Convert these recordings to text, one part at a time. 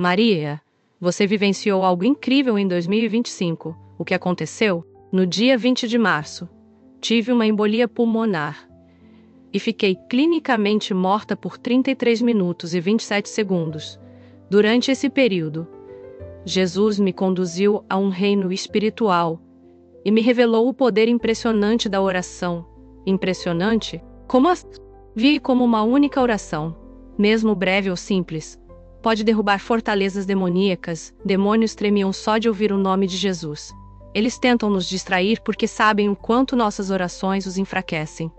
Maria, você vivenciou algo incrível em 2025. O que aconteceu? No dia 20 de março, tive uma embolia pulmonar e fiquei clinicamente morta por 33 minutos e 27 segundos. Durante esse período, Jesus me conduziu a um reino espiritual e me revelou o poder impressionante da oração. Impressionante? Vi como uma única oração, mesmo breve ou simples, pode derrubar fortalezas demoníacas. Demônios tremiam só de ouvir o nome de Jesus. Eles tentam nos distrair porque sabem o quanto nossas orações os enfraquecem.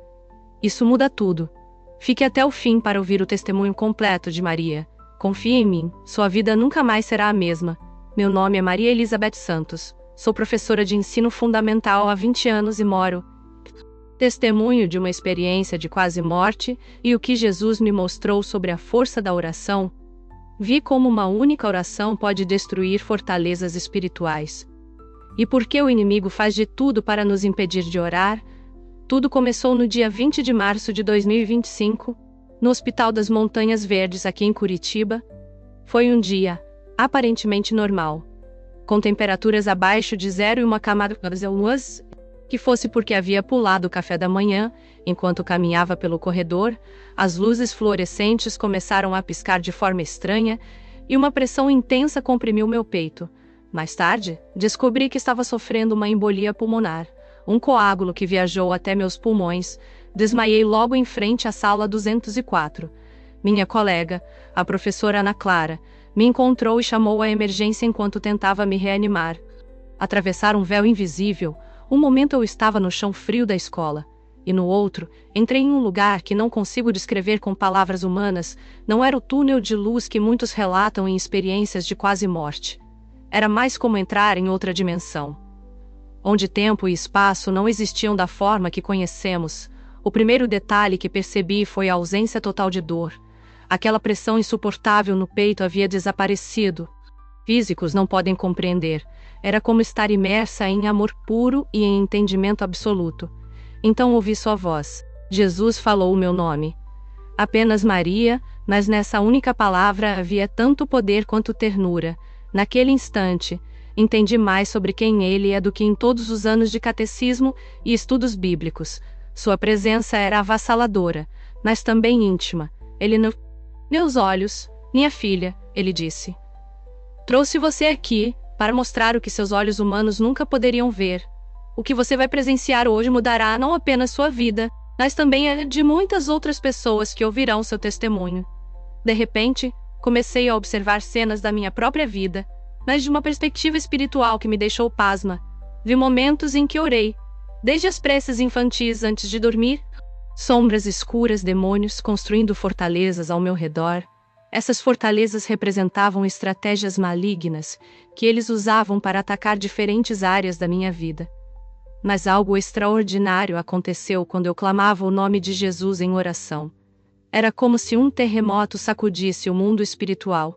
Isso muda tudo. Fique até o fim para ouvir o testemunho completo de Maria. Confie em mim, sua vida nunca mais será a mesma. Meu nome é Maria Elizabeth Santos. Sou professora de ensino fundamental há 20 anos e moro. Testemunho de uma experiência de quase morte e o que Jesus me mostrou sobre a força da oração. Vi como uma única oração pode destruir fortalezas espirituais. E por que o inimigo faz de tudo para nos impedir de orar? Tudo começou no dia 20 de março de 2025, no Hospital das Montanhas Verdes aqui em Curitiba. Foi um dia aparentemente normal, com temperaturas abaixo de zero e uma camada que fosse porque havia pulado o café da manhã. Enquanto caminhava pelo corredor, as luzes fluorescentes começaram a piscar de forma estranha e uma pressão intensa comprimiu meu peito. Mais tarde, descobri que estava sofrendo uma embolia pulmonar, um coágulo que viajou até meus pulmões. Desmaiei logo em frente à sala 204. Minha colega, a professora Ana Clara, me encontrou e chamou a emergência enquanto tentava me reanimar. Atravessar um véu invisível. Um momento eu estava no chão frio da escola, e no outro, entrei em um lugar que não consigo descrever com palavras humanas. Não era o túnel de luz que muitos relatam em experiências de quase morte. Era mais como entrar em outra dimensão, onde tempo e espaço não existiam da forma que conhecemos. O primeiro detalhe que percebi foi a ausência total de dor. Aquela pressão insuportável no peito havia desaparecido. Físicos não podem compreender. Era como estar imersa em amor puro e em entendimento absoluto. Então ouvi sua voz. Jesus falou o meu nome. Apenas Maria, mas nessa única palavra havia tanto poder quanto ternura. Naquele instante, entendi mais sobre quem ele é do que em todos os anos de catecismo e estudos bíblicos. Sua presença era avassaladora, mas também íntima. Ele não... Meus olhos, minha filha, ele disse. Trouxe você aqui para mostrar o que seus olhos humanos nunca poderiam ver. O que você vai presenciar hoje mudará não apenas sua vida, mas também a de muitas outras pessoas que ouvirão seu testemunho. De repente, comecei a observar cenas da minha própria vida, mas de uma perspectiva espiritual que me deixou pasma. Vi momentos em que orei, desde as preces infantis antes de dormir, sombras escuras, demônios construindo fortalezas ao meu redor. Essas fortalezas representavam estratégias malignas que eles usavam para atacar diferentes áreas da minha vida. Mas algo extraordinário aconteceu quando eu clamava o nome de Jesus em oração. Era como se um terremoto sacudisse o mundo espiritual.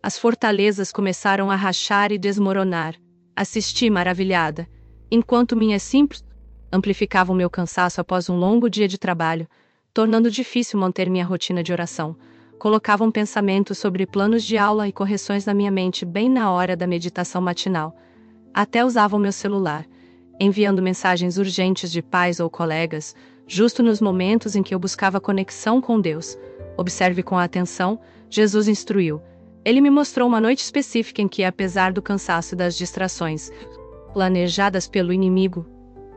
As fortalezas começaram a rachar e desmoronar. Assisti maravilhada, enquanto minhas simples amplificavam meu cansaço após um longo dia de trabalho, tornando difícil manter minha rotina de oração. Colocavam pensamentos sobre planos de aula e correções na minha mente bem na hora da meditação matinal. Até usavam meu celular, enviando mensagens urgentes de pais ou colegas, justo nos momentos em que eu buscava conexão com Deus. Observe com atenção, Jesus instruiu. Ele me mostrou uma noite específica em que, apesar do cansaço e das distrações planejadas pelo inimigo,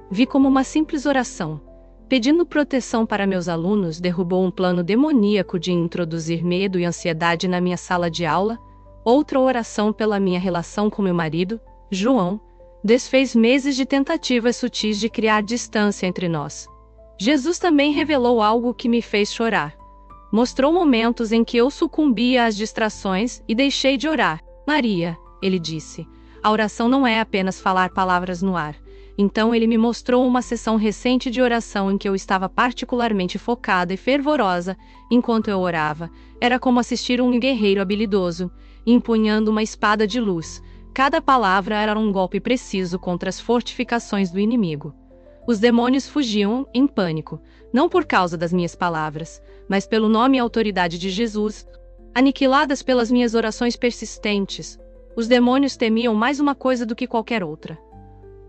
vi como uma simples oração, pedindo proteção para meus alunos, derrubou um plano demoníaco de introduzir medo e ansiedade na minha sala de aula. Outra oração pela minha relação com meu marido, João, desfez meses de tentativas sutis de criar distância entre nós. Jesus também revelou algo que me fez chorar. Mostrou momentos em que eu sucumbia às distrações e deixei de orar. Maria, ele disse, a oração não é apenas falar palavras no ar. Então ele me mostrou uma sessão recente de oração em que eu estava particularmente focada e fervorosa enquanto eu orava. Era como assistir um guerreiro habilidoso, empunhando uma espada de luz. Cada palavra era um golpe preciso contra as fortificações do inimigo. Os demônios fugiam, em pânico, não por causa das minhas palavras, mas pelo nome e autoridade de Jesus. aniquiladas pelas minhas orações persistentes. Os demônios temiam mais uma coisa do que qualquer outra: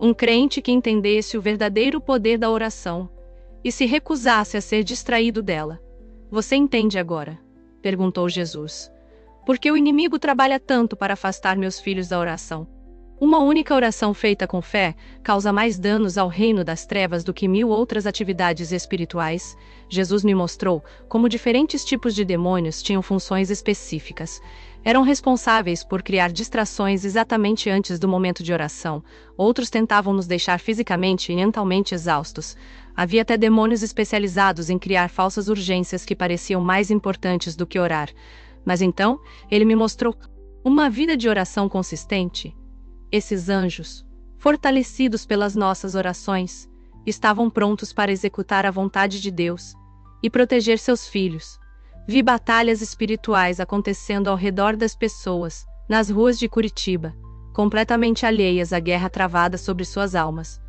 um crente que entendesse o verdadeiro poder da oração e se recusasse a ser distraído dela. Você entende agora? Perguntou Jesus. Por que o inimigo trabalha tanto para afastar meus filhos da oração? Uma única oração feita com fé causa mais danos ao reino das trevas do que 1000 outras atividades espirituais. Jesus me mostrou como diferentes tipos de demônios tinham funções específicas. Eram responsáveis por criar distrações exatamente antes do momento de oração. Outros tentavam nos deixar fisicamente e mentalmente exaustos. Havia até demônios especializados em criar falsas urgências que pareciam mais importantes do que orar. Mas então, ele me mostrou uma vida de oração consistente. Esses anjos, fortalecidos pelas nossas orações, estavam prontos para executar a vontade de Deus e proteger seus filhos. Vi batalhas espirituais acontecendo ao redor das pessoas, nas ruas de Curitiba, completamente alheias à guerra travada sobre suas almas.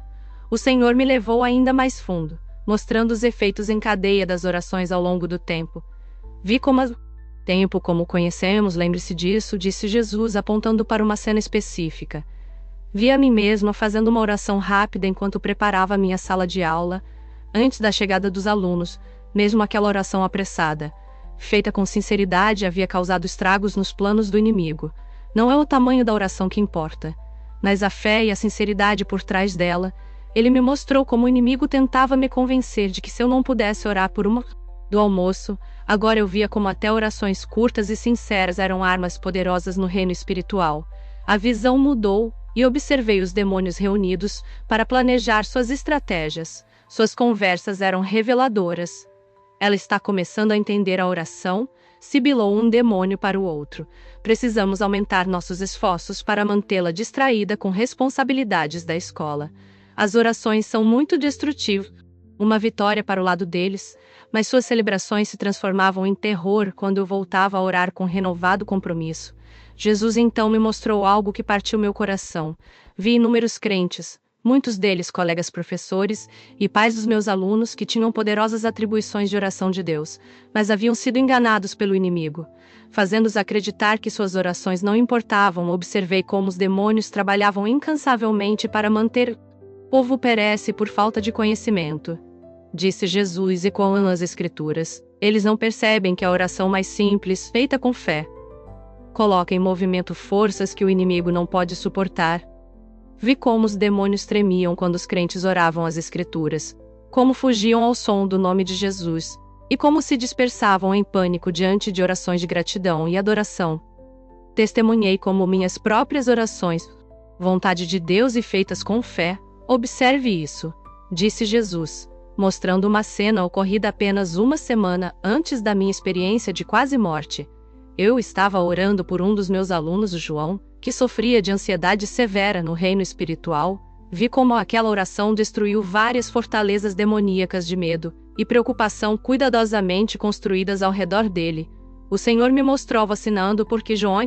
O Senhor me levou ainda mais fundo, mostrando os efeitos em cadeia das orações ao longo do tempo. Vi como tempo como conhecemos, lembre-se disso, disse Jesus, apontando para uma cena específica. Vi a mim mesma fazendo uma oração rápida enquanto preparava a minha sala de aula, antes da chegada dos alunos. Mesmo aquela oração apressada, feita com sinceridade, havia causado estragos nos planos do inimigo. Não é o tamanho da oração que importa, mas a fé e a sinceridade por trás dela. Ele me mostrou como o inimigo tentava me convencer de que se eu não pudesse orar por uma do almoço, agora eu via como até orações curtas e sinceras eram armas poderosas no reino espiritual. A visão mudou e observei os demônios reunidos para planejar suas estratégias. Suas conversas eram reveladoras. Ela está começando a entender a oração, sibilou um demônio para o outro. Precisamos aumentar nossos esforços para mantê-la distraída com responsabilidades da escola. As orações são muito destrutivas. Uma vitória para o lado deles, mas suas celebrações se transformavam em terror quando eu voltava a orar com renovado compromisso. Jesus então me mostrou algo que partiu meu coração. Vi inúmeros crentes, muitos deles colegas professores e pais dos meus alunos que tinham poderosas atribuições de oração de Deus, mas haviam sido enganados pelo inimigo, fazendo-os acreditar que suas orações não importavam. Observei como os demônios trabalhavam incansavelmente para manter o povo perece por falta de conhecimento. Disse Jesus, ecoando as Escrituras. Eles não percebem que a oração mais simples, feita com fé, coloca em movimento forças que o inimigo não pode suportar. Vi como os demônios tremiam quando os crentes oravam as Escrituras, como fugiam ao som do nome de Jesus, e como se dispersavam em pânico diante de orações de gratidão e adoração. Testemunhei como minhas próprias orações, vontade de Deus e feitas com fé. Observe isso, disse Jesus, mostrando uma cena ocorrida apenas uma semana antes da minha experiência de quase morte. Eu estava orando por um dos meus alunos, João, que sofria de ansiedade severa no reino espiritual. Vi como aquela oração destruiu várias fortalezas demoníacas de medo e preocupação cuidadosamente construídas ao redor dele. O Senhor me mostrou vacinando porque João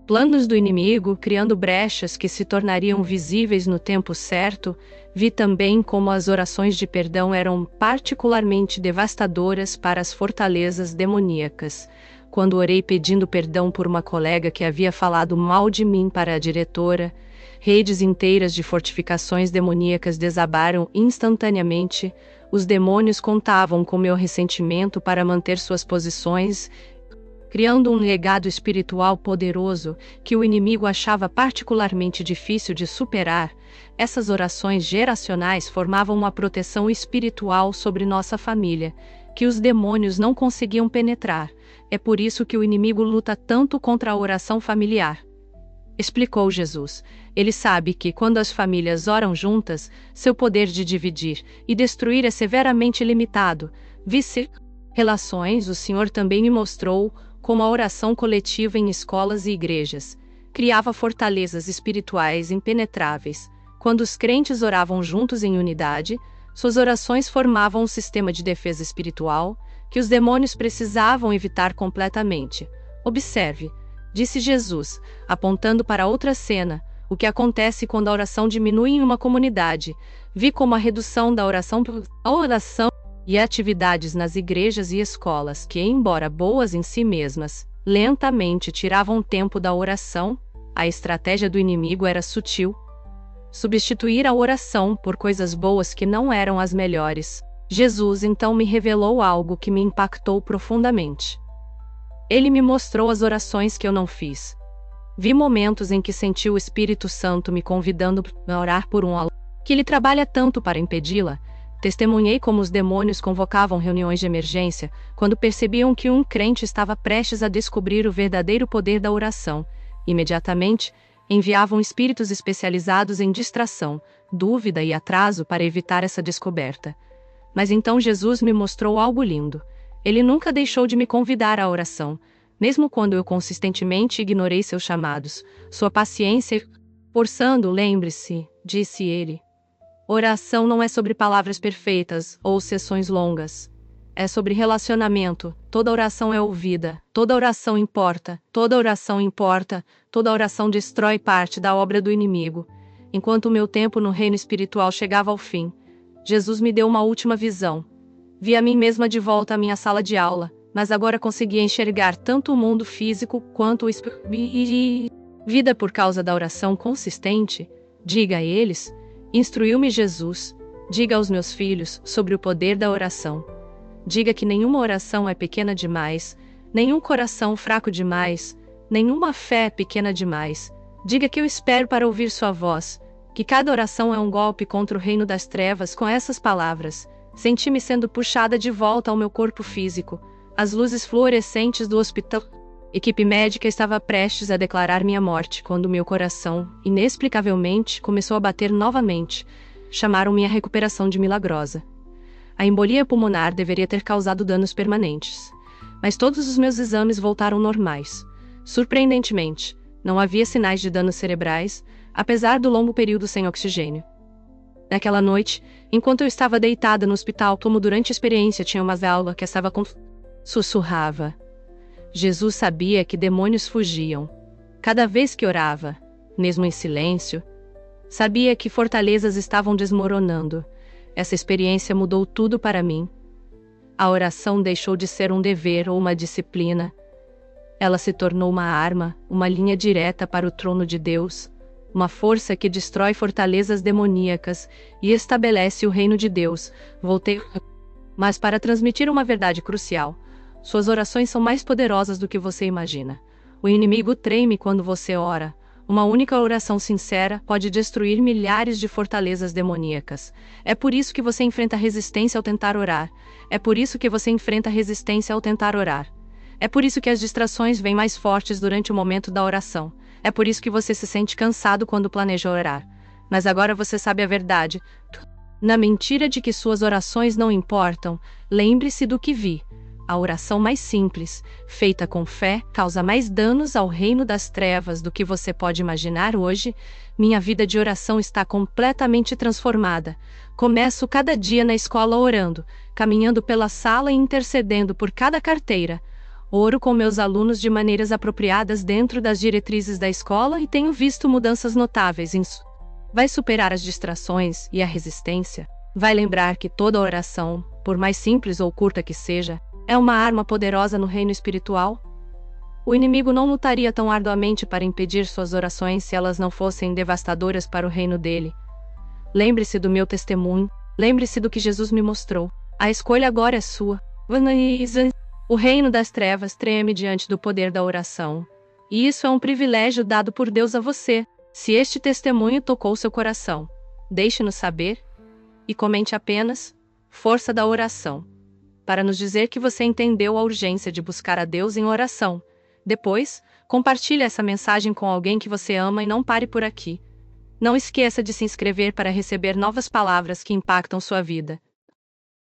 planos do inimigo, criando brechas que se tornariam visíveis no tempo certo. Vi também como as orações de perdão eram particularmente devastadoras para as fortalezas demoníacas. Quando orei pedindo perdão por uma colega que havia falado mal de mim para a diretora, redes inteiras de fortificações demoníacas desabaram instantaneamente. Os demônios contavam com meu ressentimento para manter suas posições, criando um legado espiritual poderoso que o inimigo achava particularmente difícil de superar. Essas orações geracionais formavam uma proteção espiritual sobre nossa família, que os demônios não conseguiam penetrar. É por isso que o inimigo luta tanto contra a oração familiar, explicou Jesus. Ele sabe que, quando as famílias oram juntas, seu poder de dividir e destruir é severamente limitado. Relações, o Senhor também me mostrou como a oração coletiva em escolas e igrejas criava fortalezas espirituais impenetráveis. Quando os crentes oravam juntos em unidade, suas orações formavam um sistema de defesa espiritual que os demônios precisavam evitar completamente. Observe, disse Jesus, apontando para outra cena, o que acontece quando a oração diminui em uma comunidade. Vi como a redução da oração e atividades nas igrejas e escolas que, embora boas em si mesmas, lentamente tiravam tempo da oração. A estratégia do inimigo era sutil: substituir a oração por coisas boas que não eram as melhores. Jesus então me revelou algo que me impactou profundamente. Ele me mostrou as orações que eu não fiz. Vi momentos em que senti o Espírito Santo me convidando a orar por um aluno que ele trabalha tanto para impedi-la. Testemunhei como os demônios convocavam reuniões de emergência quando percebiam que um crente estava prestes a descobrir o verdadeiro poder da oração. Imediatamente, enviavam espíritos especializados em distração, dúvida e atraso para evitar essa descoberta. Mas então Jesus me mostrou algo lindo. Ele nunca deixou de me convidar à oração, mesmo quando eu consistentemente ignorei seus chamados. Sua paciência, forçando, lembre-se, disse ele. Oração não é sobre palavras perfeitas ou sessões longas. É sobre relacionamento. Toda oração é ouvida. Toda oração importa. Toda oração importa. Toda oração destrói parte da obra do inimigo. Enquanto o meu tempo no reino espiritual chegava ao fim, Jesus me deu uma última visão. Vi a mim mesma de volta à minha sala de aula, mas agora conseguia enxergar tanto o mundo físico quanto o espiritual. Vida por causa da oração consistente. Diga a eles, instruiu-me Jesus. Diga aos meus filhos sobre o poder da oração. Diga que nenhuma oração é pequena demais, nenhum coração fraco demais, nenhuma fé pequena demais. Diga que eu espero para ouvir sua voz, que cada oração é um golpe contra o reino das trevas. Com essas palavras, senti-me sendo puxada de volta ao meu corpo físico. As luzes fluorescentes do hospital. Equipe médica estava prestes a declarar minha morte quando meu coração, inexplicavelmente, começou a bater novamente. Chamaram minha recuperação de milagrosa. A embolia pulmonar deveria ter causado danos permanentes. Mas todos os meus exames voltaram normais. Surpreendentemente, não havia sinais de danos cerebrais, apesar do longo período sem oxigênio. Naquela noite, enquanto eu estava deitada no hospital, como durante a experiência tinha uma válvula que estava sussurrava. Jesus sabia que demônios fugiam. Cada vez que orava, mesmo em silêncio, sabia que fortalezas estavam desmoronando. Essa experiência mudou tudo para mim. A oração deixou de ser um dever ou uma disciplina. Ela se tornou uma arma, uma linha direta para o trono de Deus, uma força que destrói fortalezas demoníacas e estabelece o reino de Deus. Voltei. Mas para transmitir uma verdade crucial, suas orações são mais poderosas do que você imagina. O inimigo treme quando você ora. Uma única oração sincera pode destruir milhares de fortalezas demoníacas. É por isso que você enfrenta resistência ao tentar orar. É por isso que você enfrenta resistência ao tentar orar. É por isso que as distrações vêm mais fortes durante o momento da oração. É por isso que você se sente cansado quando planeja orar. Mas agora você sabe a verdade. Na mentira de que suas orações não importam, lembre-se do que vi. A oração mais simples, feita com fé, causa mais danos ao reino das trevas do que você pode imaginar hoje. Minha vida de oração está completamente transformada. Começo cada dia na escola orando, caminhando pela sala e intercedendo por cada carteira. Oro com meus alunos de maneiras apropriadas dentro das diretrizes da escola e tenho visto mudanças notáveis. Vai superar as distrações e a resistência. Vai lembrar que toda oração, por mais simples ou curta que seja, é uma arma poderosa no reino espiritual. O inimigo não lutaria tão arduamente para impedir suas orações se elas não fossem devastadoras para o reino dele. Lembre-se do meu testemunho, lembre-se do que Jesus me mostrou. A escolha agora é sua. O reino das trevas treme diante do poder da oração. E isso é um privilégio dado por Deus a você. Se este testemunho tocou seu coração, deixe-nos saber e comente apenas força da oração, para nos dizer que você entendeu a urgência de buscar a Deus em oração. Depois, compartilhe essa mensagem com alguém que você ama e não pare por aqui. Não esqueça de se inscrever para receber novas palavras que impactam sua vida.